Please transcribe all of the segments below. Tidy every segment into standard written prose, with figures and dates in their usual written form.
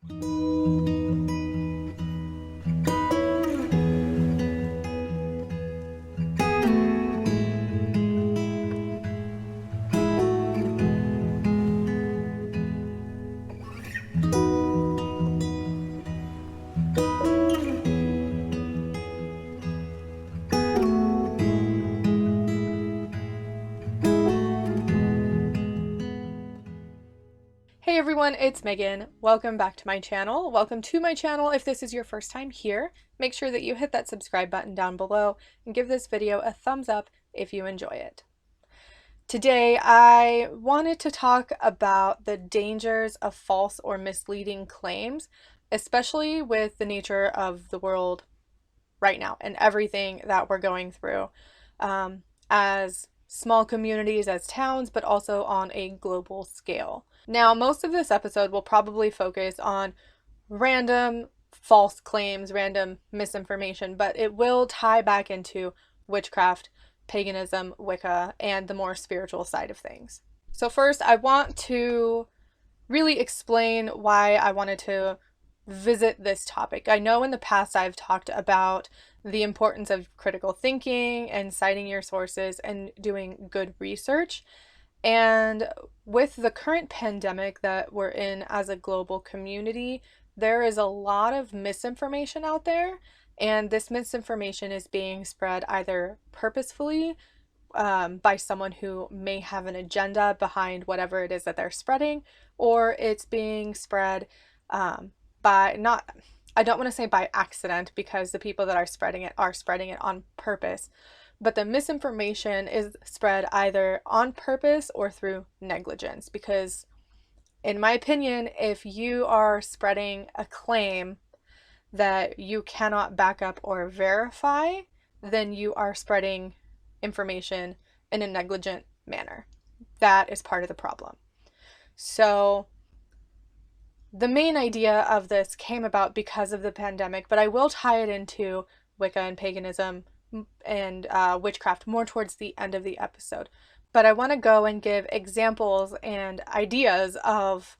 Hey everyone, it's Megan. Welcome back to my channel. Welcome to my channel. If this is your first time here, make sure that you hit that subscribe button down below and give this video a thumbs up if you enjoy it. Today, I wanted to talk about the dangers of false or misleading claims, especially with the nature of the world right now and everything that we're going through as small communities, as towns, but also on a global scale. Now, most of this episode will probably focus on random false claims, random misinformation, but it will tie back into witchcraft, paganism, Wicca, and the more spiritual side of things. So first, I want to really explain why I wanted to visit this topic. I know in the past I've talked about the importance of critical thinking and citing your sources and doing good research. And with the current pandemic that we're in as a global community, there is a lot of misinformation out there, and this misinformation is being spread either purposefully by someone who may have an agenda behind whatever it is that they're spreading, or it's being spread by not, I don't want to say by accident, because the people that are spreading it on purpose, but the misinformation is spread either on purpose or through negligence. Because in my opinion, if you are spreading a claim that you cannot back up or verify, then you are spreading information in a negligent manner. That is part of the problem. So the main idea of this came about because of the pandemic, but I will tie it into Wicca and paganism and witchcraft more towards the end of the episode. But I want to go and give examples and ideas of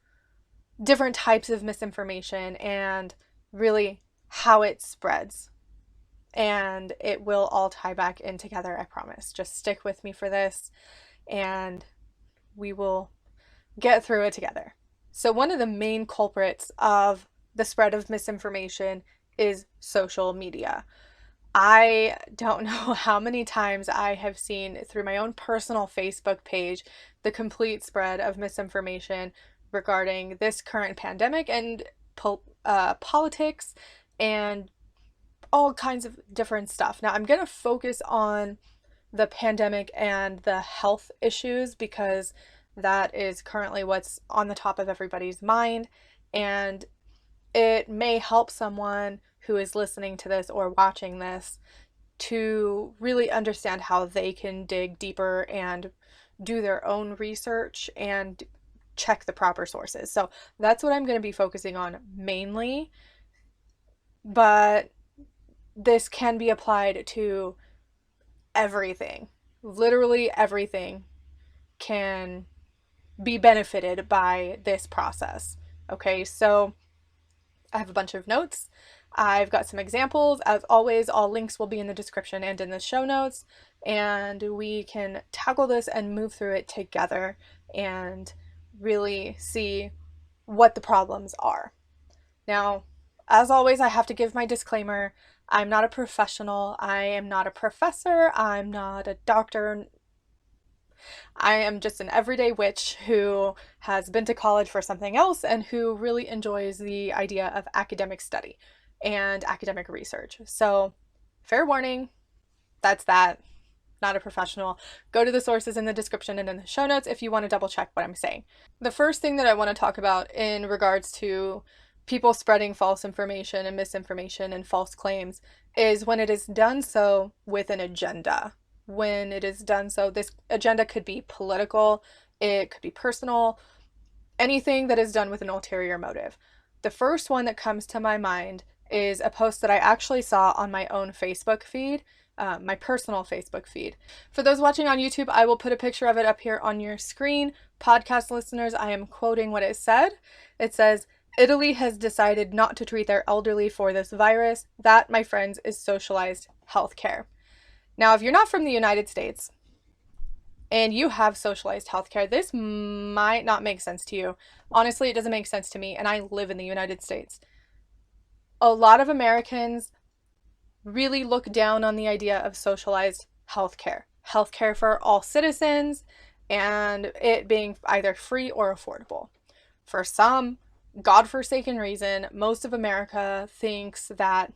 different types of misinformation and really how it spreads. And it will all tie back in together, I promise. Just stick with me for this and we will get through it together. So one of the main culprits of the spread of misinformation is social media. I don't know how many times I have seen through my own personal Facebook page the complete spread of misinformation regarding this current pandemic and politics and all kinds of different stuff. Now, I'm going to focus on the pandemic and the health issues because that is currently what's on the top of everybody's mind, and it may help someone who is listening to this or watching this to really understand how they can dig deeper and do their own research and check the proper sources. So that's what I'm going to be focusing on mainly, but this can be applied to everything. Literally everything can be benefited by this process. Okay, so I have a bunch of notes. I've got some examples. As always, all links will be in the description and in the show notes, and we can tackle this and move through it together and really see what the problems are. Now, as always, I have to give my disclaimer. I'm not a professional. I am not a professor. I'm not a doctor. I am just an everyday witch who has been to college for something else and who really enjoys the idea of academic study and academic research. So, fair warning, that's that. Not a professional. Go to the sources in the description and in the show notes if you want to double check what I'm saying. The first thing that I want to talk about in regards to people spreading false information and misinformation and false claims is when it is done so with an agenda. When it is done so, this agenda could be political, it could be personal, anything that is done with an ulterior motive. The first one that comes to my mind is a post that I actually saw on my own Facebook feed, my personal Facebook feed. For those watching on YouTube, I will put a picture of it up here on your screen. Podcast listeners, I am quoting what it said. It says, Italy has decided not to treat their elderly for this virus. That, my friends, is socialized healthcare. Now, if you're not from the United States and you have socialized healthcare, this might not make sense to you. Honestly, it doesn't make sense to me, and I live in the United States. A lot of Americans really look down on the idea of socialized healthcare, healthcare for all citizens, and it being either free or affordable. For some godforsaken reason, most of America thinks that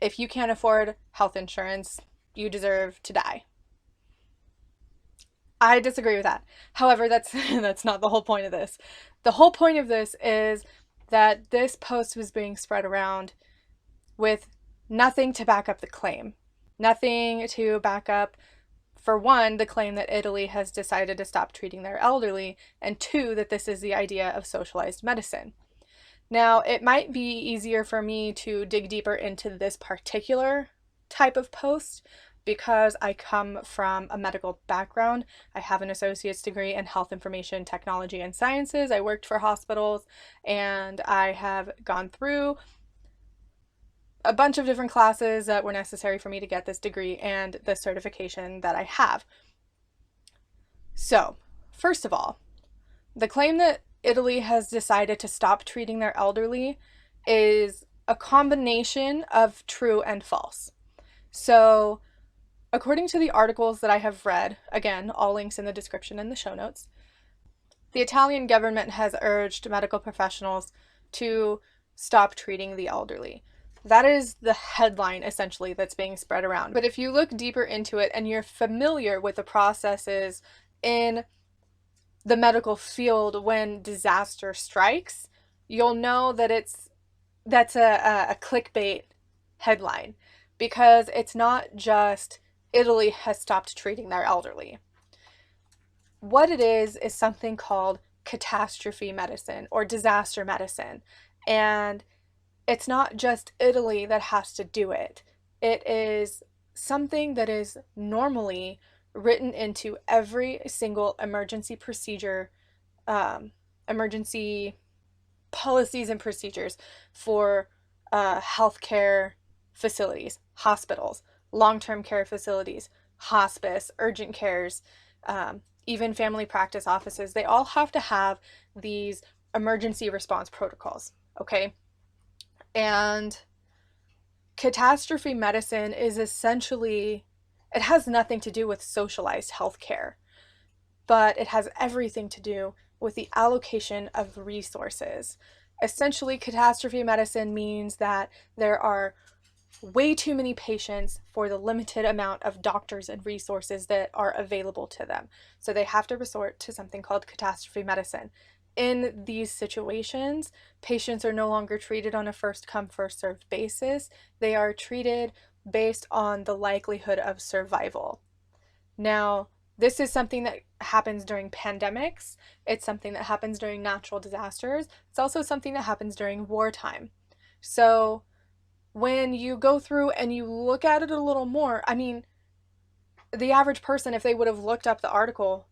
if you can't afford health insurance, you deserve to die. I disagree with that. However, that's that's not the whole point of this. The whole point of this is that this post was being spread around with nothing to back up the claim. Nothing to back up, for one, the claim that Italy has decided to stop treating their elderly, and two, that this is the idea of socialized medicine. Now, it might be easier for me to dig deeper into this particular type of post because I come from a medical background. I have an associate's degree in health information technology and sciences. I worked for hospitals, and I have gone through a bunch of different classes that were necessary for me to get this degree and the certification that I have. So, first of all, the claim that Italy has decided to stop treating their elderly is a combination of true and false. So, according to the articles that I have read, again, all links in the description and the show notes, the Italian government has urged medical professionals to stop treating the elderly. That is the headline, essentially, that's being spread around. But if you look deeper into it and you're familiar with the processes in the medical field when disaster strikes, you'll know that that's a clickbait headline, because it's not just Italy has stopped treating their elderly. What it is something called catastrophe medicine or disaster medicine. And it's not just Italy that has to do it. It is something that is normally written into every single emergency procedure, emergency policies and procedures for healthcare facilities, hospitals, long-term care facilities, hospice, urgent cares, even family practice offices. They all have to have these emergency response protocols, okay? And catastrophe medicine is essentially, it has nothing to do with socialized healthcare, but it has everything to do with the allocation of resources. Essentially, catastrophe medicine means that there are way too many patients for the limited amount of doctors and resources that are available to them. So they have to resort to something called catastrophe medicine. In these situations, patients are no longer treated on a first come, first served basis. They are treated based on the likelihood of survival. Now, this is something that happens during pandemics. It's something that happens during natural disasters. It's also something that happens during wartime. So when you go through and you look at it a little more, I mean, the average person, if they would have looked up the article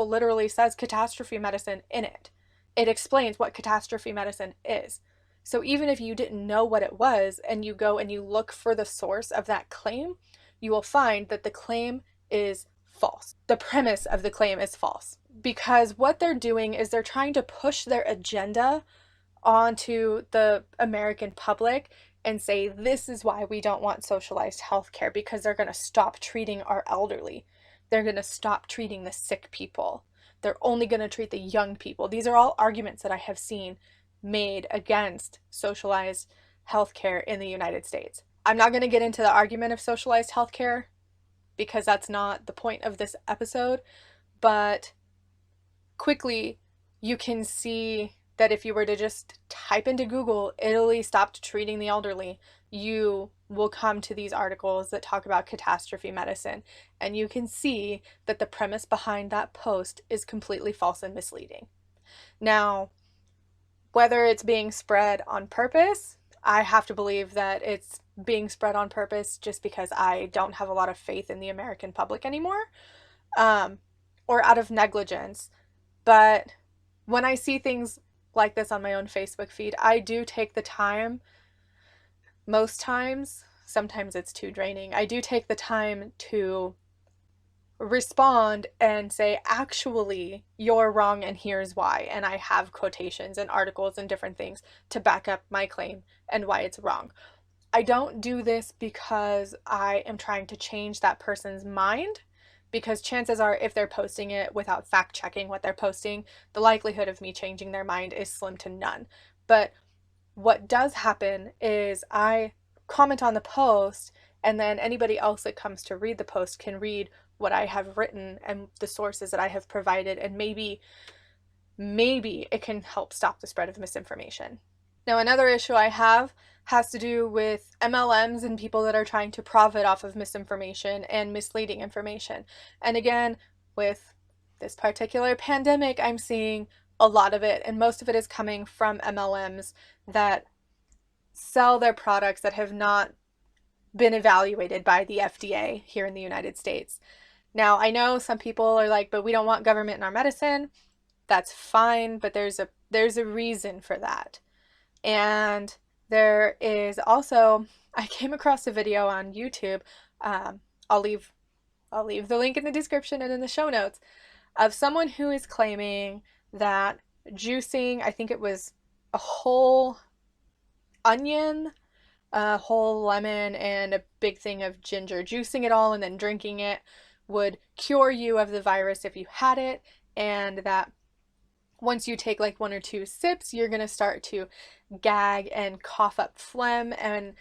literally says catastrophe medicine in it. It explains what catastrophe medicine is. So even if you didn't know what it was and you go and you look for the source of that claim, you will find that the claim is false. The premise of the claim is false, because what they're doing is they're trying to push their agenda onto the American public and say, this is why we don't want socialized healthcare, because they're going to stop treating our elderly. They're going to stop treating the sick people. They're only going to treat the young people. These are all arguments that I have seen made against socialized healthcare in the United States. I'm not going to get into the argument of socialized healthcare because that's not the point of this episode, but quickly you can see that if you were to just type into Google, Italy stopped treating the elderly, you will come to these articles that talk about catastrophe medicine. And you can see that the premise behind that post is completely false and misleading. Now, whether it's being spread on purpose, I have to believe that it's being spread on purpose just because I don't have a lot of faith in the American public anymore, or out of negligence. But when I see things like this on my own Facebook feed, I do take the time, most times, sometimes it's too draining, I do take the time to respond and say, actually, you're wrong and here's why. And I have quotations and articles and different things to back up my claim and why it's wrong. I don't do this because I am trying to change that person's mind, because chances are, if they're posting it without fact checking what they're posting, the likelihood of me changing their mind is slim to none. But what does happen is I comment on the post, and then anybody else that comes to read the post can read what I have written and the sources that I have provided, and maybe it can help stop the spread of misinformation. Now, another issue I have has to do with MLMs and people that are trying to profit off of misinformation and misleading information. And again, with this particular pandemic, I'm seeing a lot of it, and most of it is coming from MLMs that sell their products that have not been evaluated by the FDA here in the United States. Now, I know some people are like, but we don't want government in our medicine. That's fine, but there's a reason for that. And there is also, I came across a video on YouTube. I'll leave the link in the description and in the show notes, of someone who is claiming that juicing, I think it was a whole onion, a whole lemon, and a big thing of ginger, juicing it all and then drinking it would cure you of the virus if you had it, and that once you take like 1 or 2 sips, you're going to start to gag and cough up phlegm and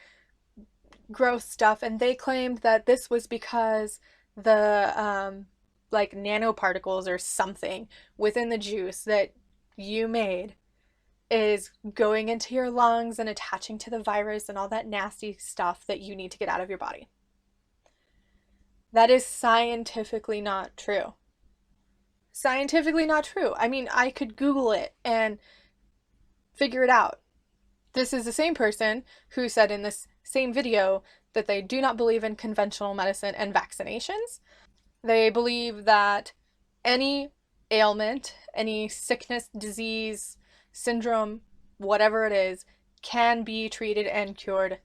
gross stuff. And they claimed that this was because the like nanoparticles or something within the juice that you made is going into your lungs and attaching to the virus and all that nasty stuff that you need to get out of your body. That is scientifically not true. Scientifically not true. I mean, I could Google it and figure it out. This is the same person who said in this same video that they do not believe in conventional medicine and vaccinations. They believe that any ailment, any sickness, disease, syndrome, whatever it is, can be treated and cured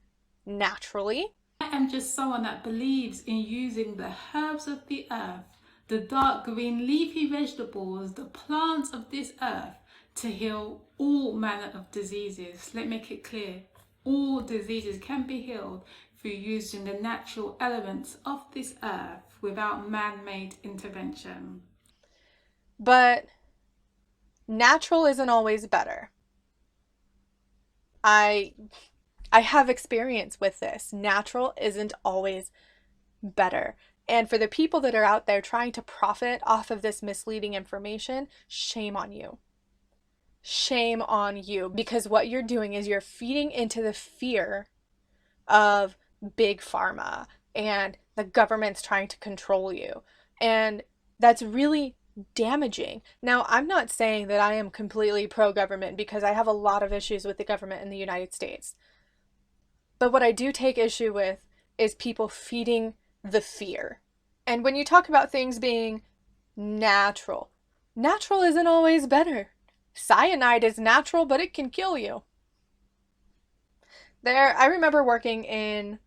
naturally. I am just someone that believes in using the herbs of the earth, the dark green leafy vegetables, the plants of this earth, to heal all manner of diseases. Let me make it clear. All diseases can be healed through using the natural elements of this earth without man-made intervention. But natural isn't always better. I have experience with this. Natural isn't always better. And for the people that are out there trying to profit off of this misleading information, shame on you. Shame on you, because what you're doing is you're feeding into the fear of big pharma and the government's trying to control you. And that's really damaging. Now, I'm not saying that I am completely pro-government, because I have a lot of issues with the government in the United States. But what I do take issue with is people feeding the fear. And when you talk about things being natural, natural isn't always better. Cyanide is natural, but it can kill you. I remember working in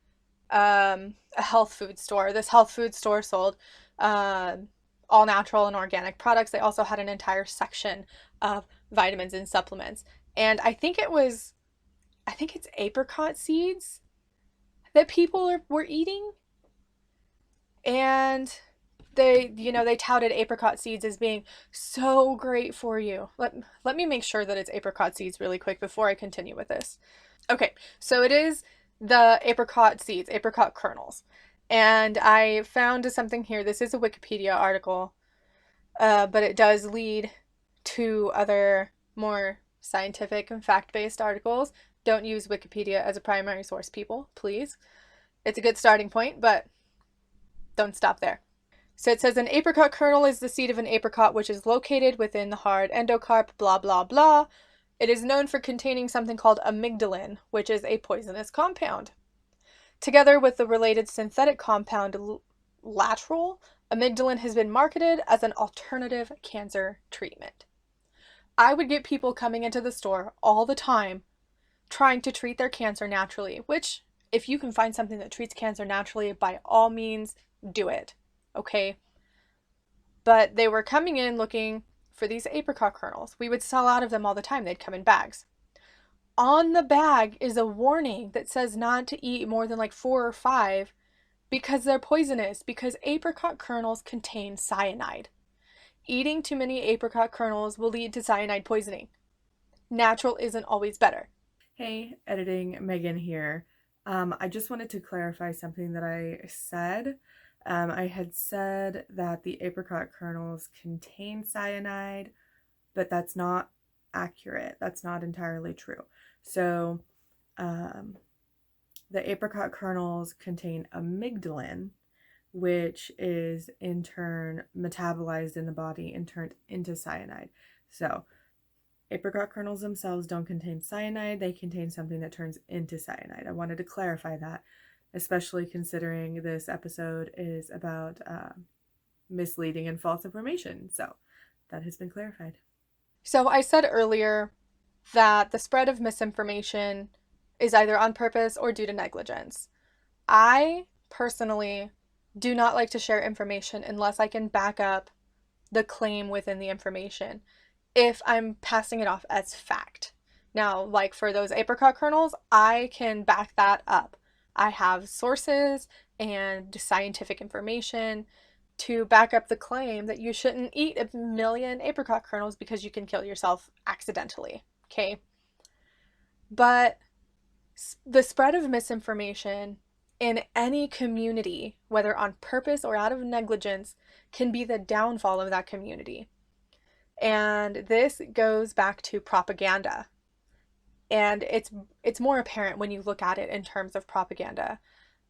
a health food store. This health food store sold all natural and organic products. They also had an entire section of vitamins and supplements. And I think it's apricot seeds that people were eating. And they touted apricot seeds as being so great for you. Let me make sure that it's apricot seeds really quick before I continue with this. Okay, so it is the apricot seeds, apricot kernels. And I found something here. This is a Wikipedia article, but it does lead to other more scientific and fact-based articles. Don't use Wikipedia as a primary source, people, please. It's a good starting point, but don't stop there. So it says an apricot kernel is the seed of an apricot which is located within the hard endocarp, blah, blah, blah. It is known for containing something called amygdalin, which is a poisonous compound. Together with the related synthetic compound lateral, amygdalin has been marketed as an alternative cancer treatment. I would get people coming into the store all the time trying to treat their cancer naturally, which, if you can find something that treats cancer naturally, by all means, do it. Okay? But they were coming in looking for these apricot kernels. We would sell out of them all the time. They'd come in bags. On the bag is a warning that says not to eat more than like 4 or 5 because they're poisonous, because apricot kernels contain cyanide. Eating too many apricot kernels will lead to cyanide poisoning. Natural isn't always better. Hey, editing Megan here. I just wanted to clarify something that I said. I had said that the apricot kernels contain cyanide, but that's not accurate. That's not entirely true. So, the apricot kernels contain amygdalin, which is in turn metabolized in the body and turned into cyanide. So, apricot kernels themselves don't contain cyanide. They contain something that turns into cyanide. I wanted to clarify that, especially considering this episode is about misleading and false information. So that has been clarified. So I said earlier that the spread of misinformation is either on purpose or due to negligence. I personally do not like to share information unless I can back up the claim within the information if I'm passing it off as fact. Now, like for those apricot kernels, I can back that up. I have sources and scientific information to back up the claim that you shouldn't eat 1,000,000 apricot kernels because you can kill yourself accidentally. Okay? But the spread of misinformation in any community, whether on purpose or out of negligence, can be the downfall of that community. And this goes back to propaganda. And it's more apparent when you look at it in terms of propaganda.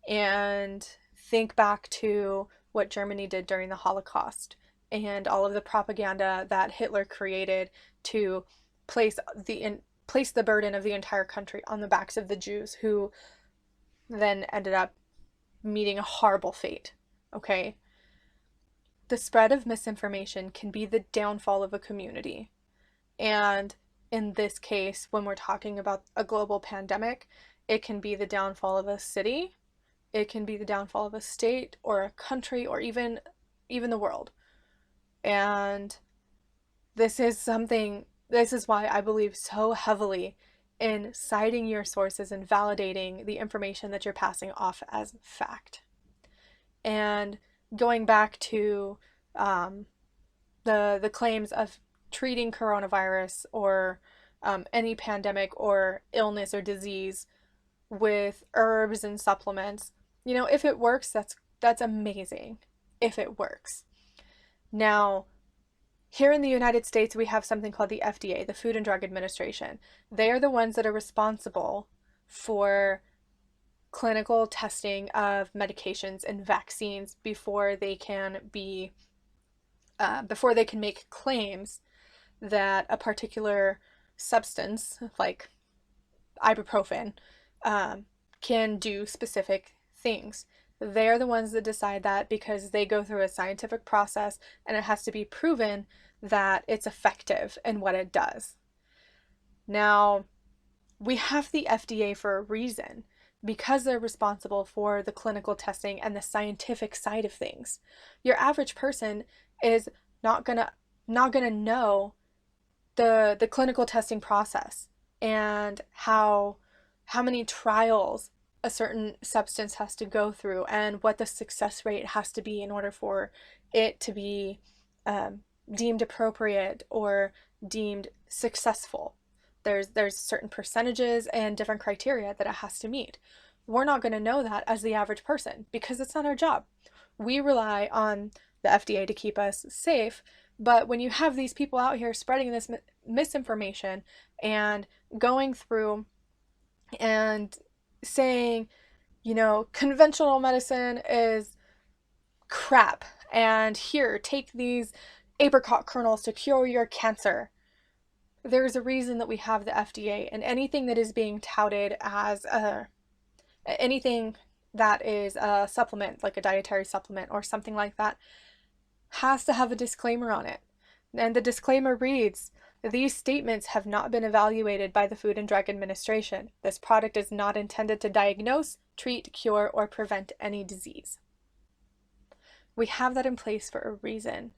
And think back to what Germany did during the Holocaust and all of the propaganda that Hitler created to place the burden of the entire country on the backs of the Jews, who then ended up meeting a horrible fate. Okay? The spread of misinformation can be the downfall of a community. And in this case, when we're talking about a global pandemic, it can be the downfall of a city, it can be the downfall of a state or a country or even the world. And this is why I believe so heavily in citing your sources and validating the information that you're passing off as fact. And going back to the claims of treating coronavirus or any pandemic or illness or disease with herbs and supplements, if it works, that's amazing. If it works. Now, here in the United States, we have something called the FDA, the Food and Drug Administration. They are the ones that are responsible for clinical testing of medications and vaccines before they can make claims that a particular substance, like ibuprofen, can do specific things. They're the ones that decide that because they go through a scientific process and it has to be proven that it's effective in what it does. Now, we have the FDA for a reason, because they're responsible for the clinical testing and the scientific side of things. Your average person is not gonna know the clinical testing process and how many trials a certain substance has to go through and what the success rate has to be in order for it to be deemed appropriate or deemed successful. There's certain percentages and different criteria that it has to meet. We're not going to know that as the average person because it's not our job. We rely on the FDA to keep us safe, but when you have these people out here spreading this misinformation and going through and saying, conventional medicine is crap, and here, take these apricot kernels to cure your cancer. There's a reason that we have the FDA, and anything that is being touted as anything that is a supplement, like a dietary supplement or something like that, has to have a disclaimer on it. And the disclaimer reads, These statements have not been evaluated by the Food and Drug Administration. This product is not intended to diagnose, treat, cure, or prevent any disease. We have that in place for a reason,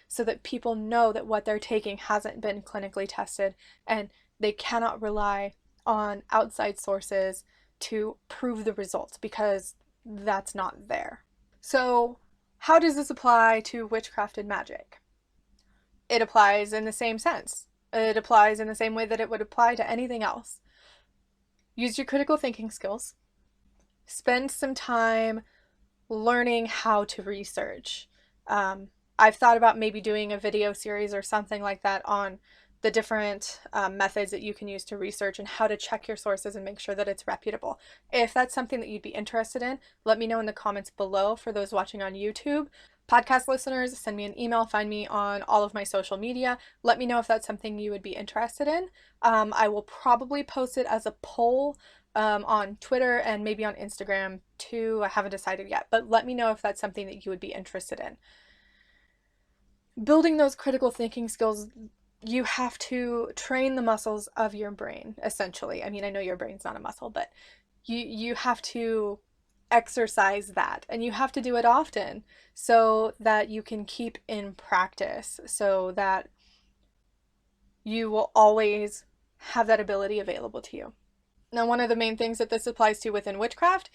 so that people know that what they're taking hasn't been clinically tested and they cannot rely on outside sources to prove the results, because that's not there. So, how does this apply to witchcraft and magic? It applies in the same sense. It applies in the same way that it would apply to anything else. Use your critical thinking skills. Spend some time learning how to research. I've thought about maybe doing a video series or something like that on the different methods that you can use to research and how to check your sources and make sure that it's reputable. If that's something that you'd be interested in, let me know in the comments below. For those watching on YouTube, podcast listeners, send me an email, find me on all of my social media. Let me know if that's something you would be interested in. I will probably post it as a poll on Twitter and maybe on Instagram too. I haven't decided yet, but let me know if that's something that you would be interested in. Building those critical thinking skills, you have to train the muscles of your brain, essentially. I mean, I know your brain's not a muscle, but you have to exercise that, and you have to do it often so that you can keep in practice, so that you will always have that ability available to you. Now, one of the main things that this applies to within witchcraft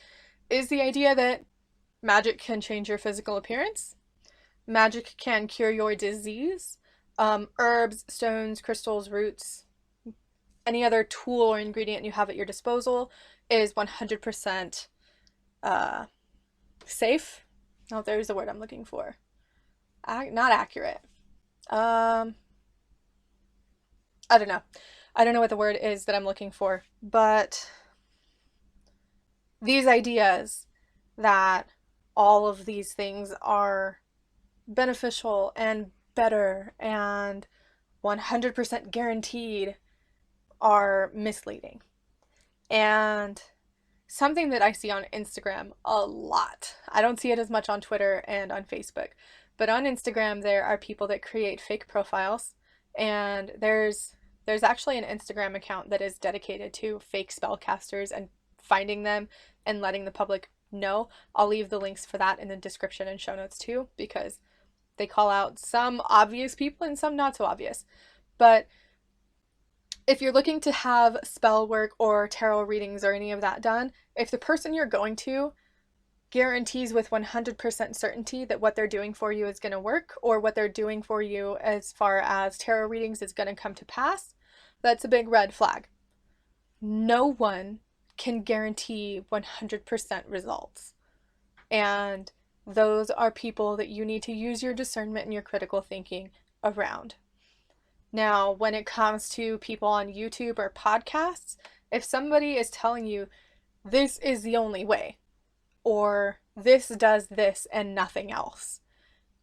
is the idea that magic can change your physical appearance. Magic can cure your disease. Herbs, stones, crystals, roots, any other tool or ingredient you have at your disposal is 100% safe. Oh, there's the word I'm looking for. Not accurate. I don't know. I don't know what the word is that I'm looking for, but these ideas that all of these things are beneficial and better and 100% guaranteed are misleading. And something that I see on Instagram a lot, I don't see it as much on Twitter and on Facebook, but on Instagram there are people that create fake profiles, and there's actually an Instagram account that is dedicated to fake spellcasters and finding them and letting the public know. I'll leave the links for that in the description and show notes too, because they call out some obvious people and some not so obvious. But if you're looking to have spell work or tarot readings or any of that done, if the person you're going to guarantees with 100% certainty that what they're doing for you is going to work, or what they're doing for you as far as tarot readings is going to come to pass, that's a big red flag. No one can guarantee 100% results. And those are people that you need to use your discernment and your critical thinking around. Now, when it comes to people on YouTube or podcasts, if somebody is telling you this is the only way, or this does this and nothing else,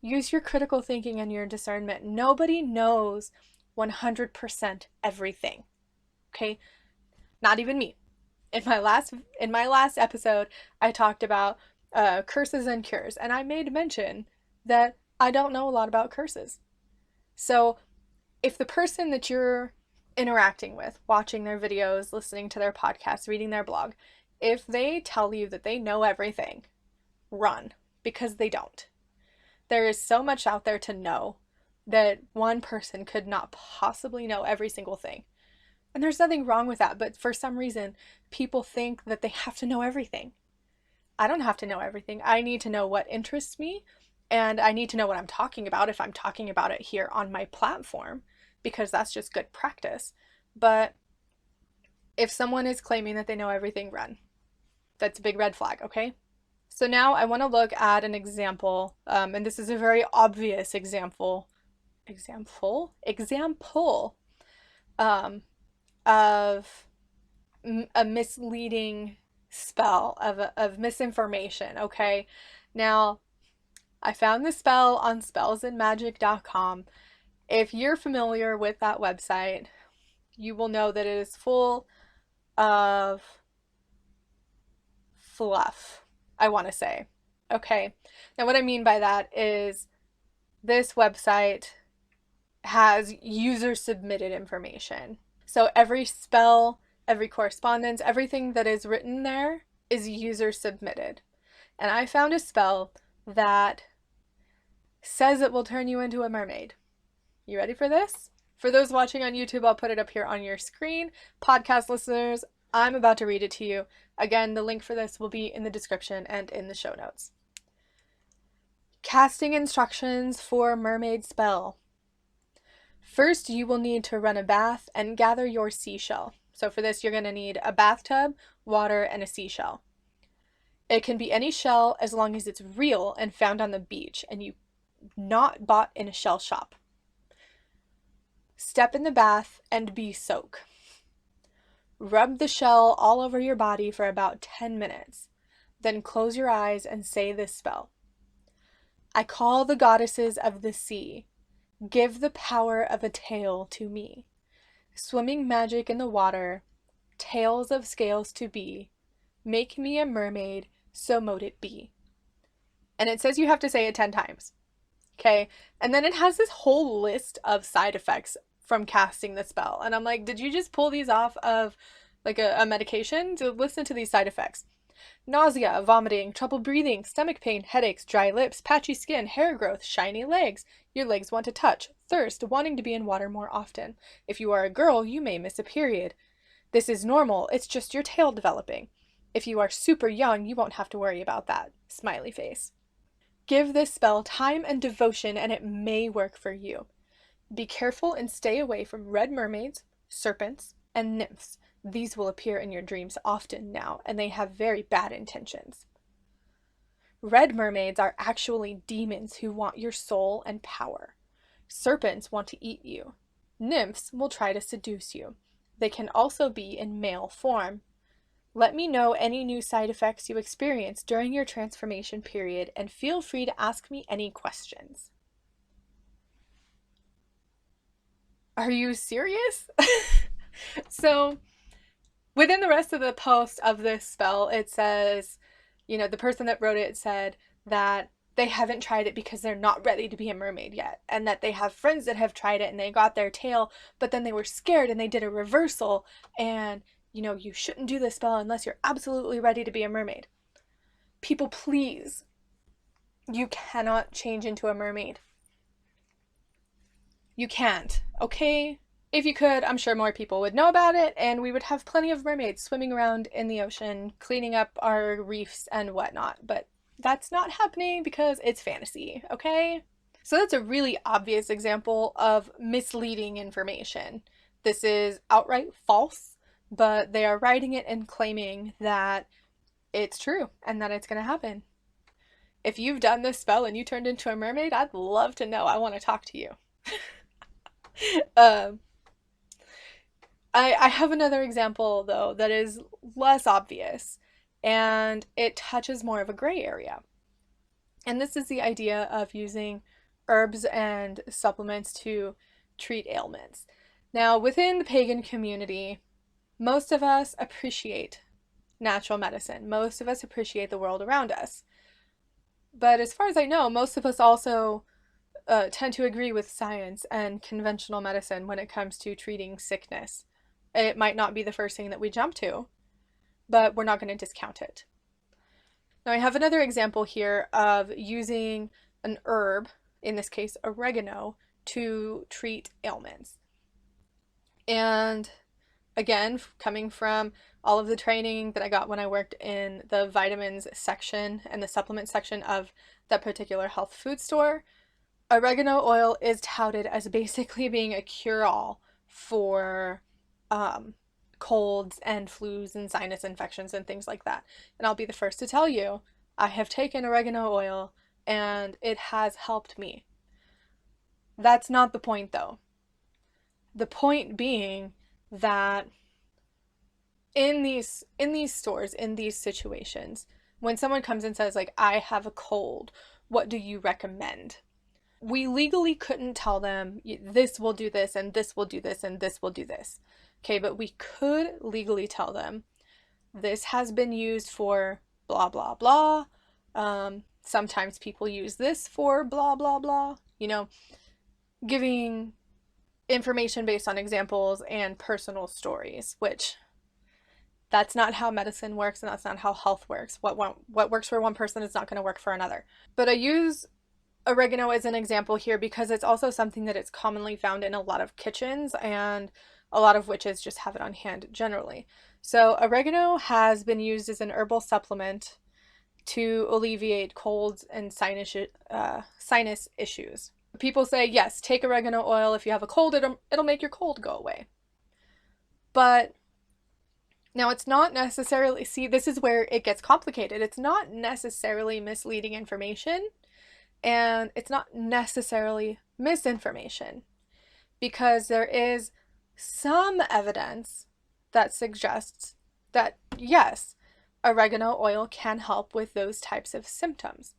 use your critical thinking and your discernment. Nobody knows 100% everything. Okay? Not even me. In my last episode, I talked about curses and cures, and I made mention that I don't know a lot about curses. So if the person that you're interacting with, watching their videos, listening to their podcasts, reading their blog, if they tell you that they know everything, run, because they don't. There is so much out there to know that one person could not possibly know every single thing. And there's nothing wrong with that, but for some reason, people think that they have to know everything. I don't have to know everything. I need to know what interests me, and I need to know what I'm talking about if I'm talking about it here on my platform, because that's just good practice. But if someone is claiming that they know everything, run. That's a big red flag, okay? So now I want to look at an example, and this is a very obvious example of a misleading spell, of misinformation, okay? Now, I found the spell on spellsandmagick.com. If you're familiar with that website, you will know that it is full of fluff, I want to say. Okay, now what I mean by that is this website has user submitted information. So every spell, every correspondence, everything that is written there is user submitted. And I found a spell that says it will turn you into a mermaid. You ready for this? For those watching on YouTube, I'll put it up here on your screen. Podcast listeners, I'm about to read it to you. Again, the link for this will be in the description and in the show notes. Casting instructions for mermaid spell. First, you will need to run a bath and gather your seashell. So for this, you're going to need a bathtub, water, and a seashell. It can be any shell as long as it's real and found on the beach and you not bought in a shell shop. Step in the bath and be soak. Rub the shell all over your body for about 10 minutes. Then close your eyes and say this spell. I call the goddesses of the sea. Give the power of a tail to me. Swimming magic in the water. Tails of scales to be. Make me a mermaid, so mote it be. And it says you have to say it 10 times. Okay? And then it has this whole list of side effects from casting the spell. And I'm like, did you just pull these off of like a medication? To listen to these side effects. Nausea, vomiting, trouble breathing, stomach pain, headaches, dry lips, patchy skin, hair growth, shiny legs. Your legs want to touch. Thirst, wanting to be in water more often. If you are a girl, you may miss a period. This is normal. It's just your tail developing. If you are super young, you won't have to worry about that. Smiley face. Give this spell time and devotion and it may work for you. Be careful and stay away from red mermaids, serpents, and nymphs. These will appear in your dreams often now, and they have very bad intentions. Red mermaids are actually demons who want your soul and power. Serpents want to eat you. Nymphs will try to seduce you. They can also be in male form. Let me know any new side effects you experience during your transformation period, and feel free to ask me any questions. Are you serious? So, within the rest of the post of this spell, it says, the person that wrote it said that they haven't tried it because they're not ready to be a mermaid yet, and that they have friends that have tried it and they got their tail, but then they were scared and they did a reversal, and you shouldn't do this spell unless you're absolutely ready to be a mermaid. People, please, you cannot change into a mermaid. You can't, okay? If you could, I'm sure more people would know about it, and we would have plenty of mermaids swimming around in the ocean, cleaning up our reefs and whatnot, but that's not happening because it's fantasy, okay? So that's a really obvious example of misleading information. This is outright false, but they are writing it and claiming that it's true and that it's going to happen. If you've done this spell and you turned into a mermaid, I'd love to know. I want to talk to you. I have another example, though, that is less obvious, and it touches more of a gray area. And this is the idea of using herbs and supplements to treat ailments. Now, within the pagan community, most of us appreciate natural medicine. Most of us appreciate the world around us. But as far as I know, most of us also tend to agree with science and conventional medicine when it comes to treating sickness. It might not be the first thing that we jump to, but we're not going to discount it. Now I have another example here of using an herb, in this case oregano, to treat ailments. And again, coming from all of the training that I got when I worked in the vitamins section and the supplement section of that particular health food store, oregano oil is touted as basically being a cure-all for colds and flus and sinus infections and things like that. And I'll be the first to tell you, I have taken oregano oil and it has helped me. That's not the point, though. The point being that in these stores, in these situations, when someone comes and says, like, I have a cold, what do you recommend? We legally couldn't tell them this will do this and this will do this and this will do this. Okay, but we could legally tell them this has been used for blah, blah, blah. Sometimes people use this for blah, blah, blah. Giving information based on examples and personal stories, which that's not how medicine works and that's not how health works. What works for one person is not going to work for another. But I use oregano as an example here because it's also something that is commonly found in a lot of kitchens, and a lot of witches just have it on hand generally. So oregano has been used as an herbal supplement to alleviate colds and sinus issues. People say, yes, take oregano oil. If you have a cold, it'll make your cold go away. But now it's not necessarily, see, this is where it gets complicated. It's not necessarily misleading information, and it's not necessarily misinformation, because there is some evidence that suggests that, yes, oregano oil can help with those types of symptoms.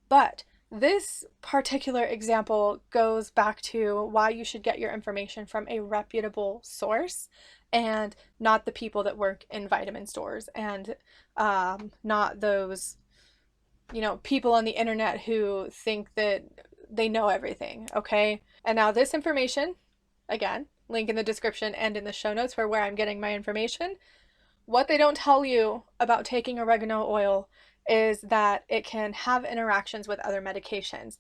But this particular example goes back to why you should get your information from a reputable source and not the people that work in vitamin stores, and not those, people on the internet who think that they know everything, okay? And now this information, again, link in the description and in the show notes for where I'm getting my information. What they don't tell you about taking oregano oil is that it can have interactions with other medications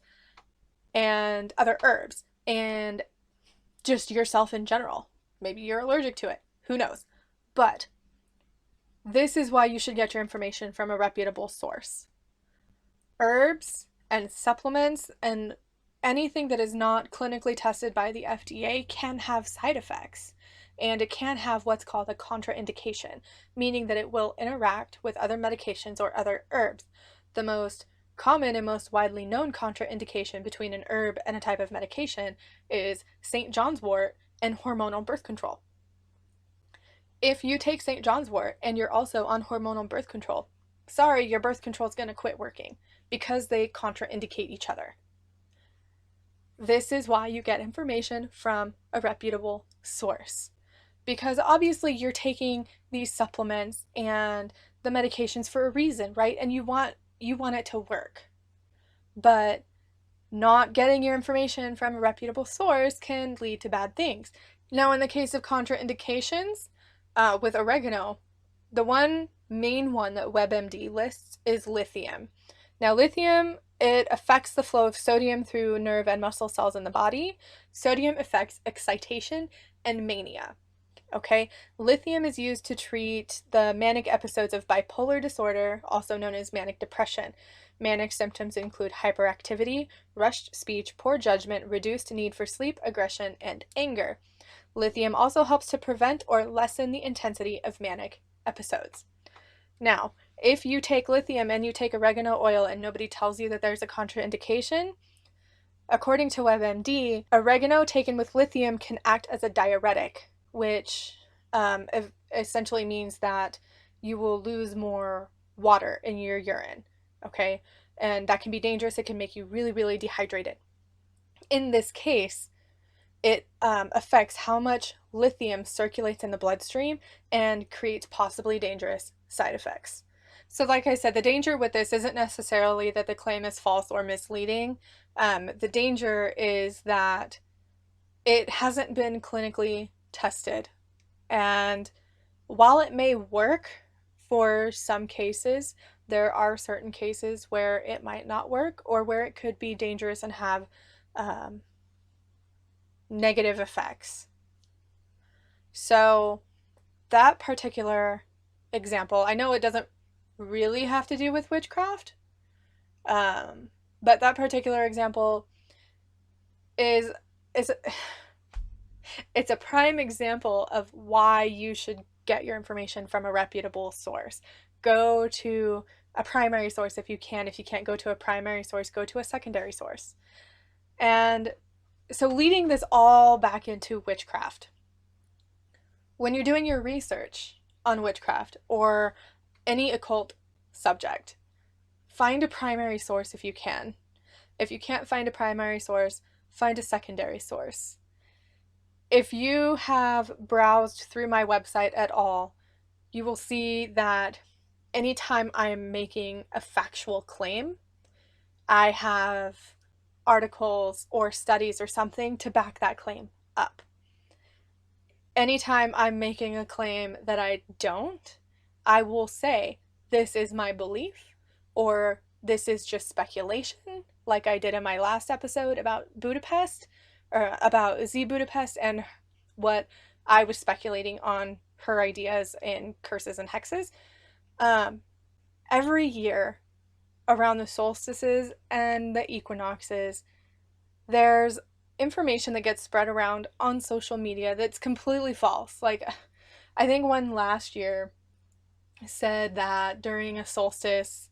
and other herbs and just yourself in general. Maybe you're allergic to it. Who knows? But this is why you should get your information from a reputable source. Herbs and supplements and anything that is not clinically tested by the FDA can have side effects, and it can have what's called a contraindication, meaning that it will interact with other medications or other herbs. The most common and most widely known contraindication between an herb and a type of medication is St. John's wort and hormonal birth control. If you take St. John's wort and you're also on hormonal birth control, sorry, your birth control is going to quit working because they contraindicate each other. This is why you get information from a reputable source, because obviously you're taking these supplements and the medications for a reason, right? And you want it to work. But not getting your information from a reputable source can lead to bad things. Now, in the case of contraindications, with oregano, the one main one that WebMD lists is lithium. Now, lithium, it affects the flow of sodium through nerve and muscle cells in the body. Sodium affects excitation and mania. Okay, lithium is used to treat the manic episodes of bipolar disorder, also known as manic depression. Manic symptoms include hyperactivity, rushed speech, poor judgment, reduced need for sleep, aggression, and anger. Lithium also helps to prevent or lessen the intensity of manic episodes. Now, if you take lithium and you take oregano oil and nobody tells you that there's a contraindication, according to WebMD, oregano taken with lithium can act as a diuretic, which essentially means that you will lose more water in your urine, okay? And that can be dangerous. It can make you really, really dehydrated. In this case, it affects how much lithium circulates in the bloodstream and creates possibly dangerous side effects. So like I said, the danger with this isn't necessarily that the claim is false or misleading. The danger is that it hasn't been clinically tested. And while it may work for some cases, there are certain cases where it might not work or where it could be dangerous and have negative effects. So that particular example, I know it doesn't really have to do with witchcraft, but that particular example is it's a prime example of why you should get your information from a reputable source. Go to a primary source if you can. If you can't go to a primary source, go to a secondary source. And so leading this all back into witchcraft, when you're doing your research on witchcraft or any occult subject, find a primary source if you can. If you can't find a primary source, find a secondary source. If you have browsed through my website at all, you will see that anytime I'm making a factual claim, I have articles or studies or something to back that claim up. Anytime I'm making a claim that I don't, I will say, this is my belief, or this is just speculation, like I did in my last episode about Budapest, or about Z Budapest, and what I was speculating on her ideas in curses and hexes. Every year around the solstices and the equinoxes, there's information that gets spread around on social media that's completely false. Like, I think one last year said that during a solstice,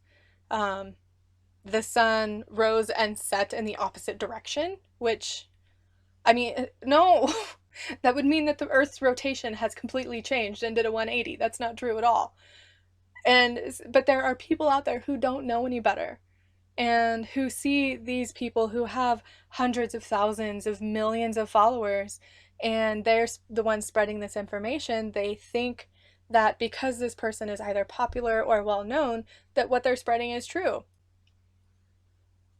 the sun rose and set in the opposite direction, which, I mean, no, that would mean that the Earth's rotation has completely changed and did a 180. That's not true at all. But there are people out there who don't know any better, and who see these people who have hundreds of thousands of millions of followers, and they're the ones spreading this information. They think that because this person is either popular or well known, that what they're spreading is true.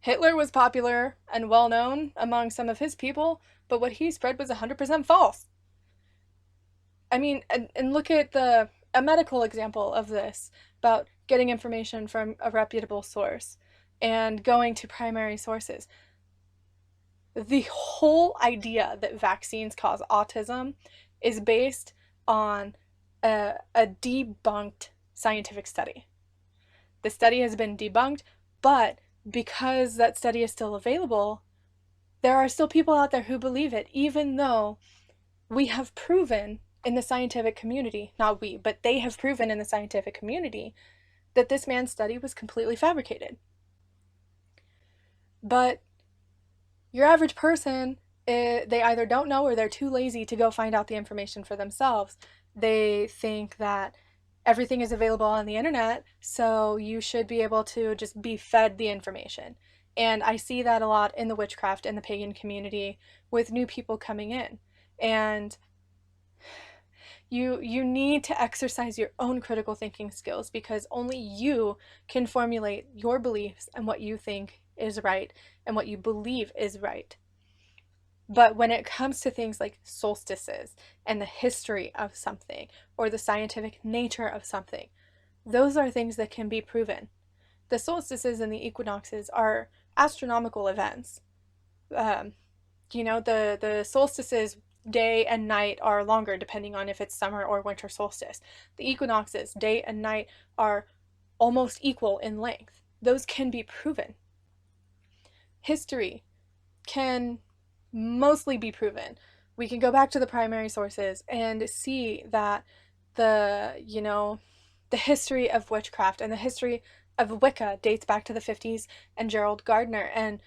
Hitler was popular and well known among some of his people, but what he spread was 100% false. I mean, and look at a medical example of this, about getting information from a reputable source and going to primary sources. The whole idea that vaccines cause autism is based on a debunked scientific study. The study has been debunked, but because that study is still available, there are still people out there who believe it, even though we have proven in the scientific community, not we, but they have proven in the scientific community, that this man's study was completely fabricated. But your average person, they either don't know or they're too lazy to go find out the information for themselves. They think that everything is available on the internet, so you should be able to just be fed the information. And I see that a lot in the witchcraft and the pagan community with new people coming in. And you need to exercise your own critical thinking skills, because only you can formulate your beliefs and what you think is right and what you believe is right. But when it comes to things like solstices and the history of something or the scientific nature of something, those are things that can be proven. The solstices and the equinoxes are astronomical events. The solstices, day and night, are longer depending on if it's summer or winter solstice. The equinoxes, day and night, are almost equal in length. Those can be proven. History can mostly be proven. We can go back to the primary sources and see that the history of witchcraft and the history of Wicca dates back to the 50s and Gerald Gardner, and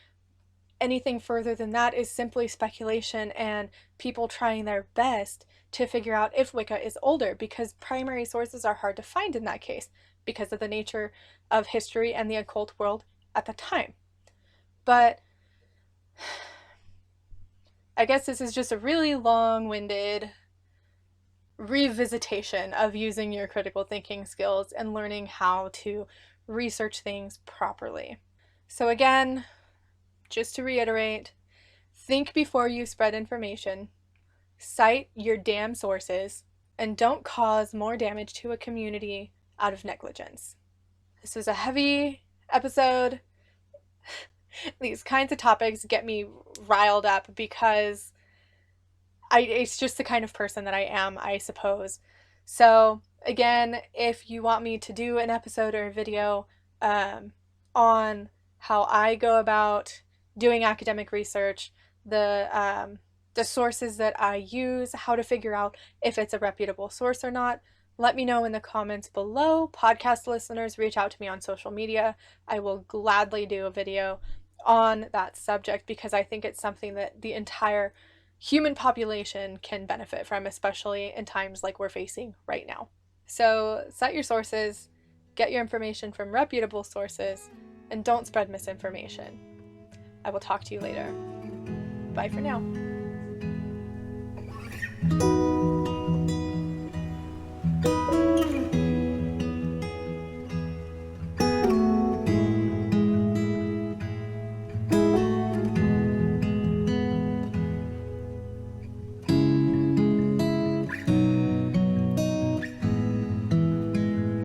anything further than that is simply speculation and people trying their best to figure out if Wicca is older, because primary sources are hard to find in that case because of the nature of history and the occult world at the time. But I guess this is just a really long-winded revisitation of using your critical thinking skills and learning how to research things properly. So again, just to reiterate, think before you spread information, cite your damn sources, and don't cause more damage to a community out of negligence. This was a heavy episode. These kinds of topics get me riled up because it's just the kind of person that I am, I suppose. So again, if you want me to do an episode or a video on how I go about doing academic research, the sources that I use, how to figure out if it's a reputable source or not, let me know in the comments below. Podcast listeners, reach out to me on social media. I will gladly do a video on that subject because I think it's something that the entire human population can benefit from, especially in times like we're facing right now. So cite your sources, get your information from reputable sources, and don't spread misinformation. I will talk to you later. Bye for now.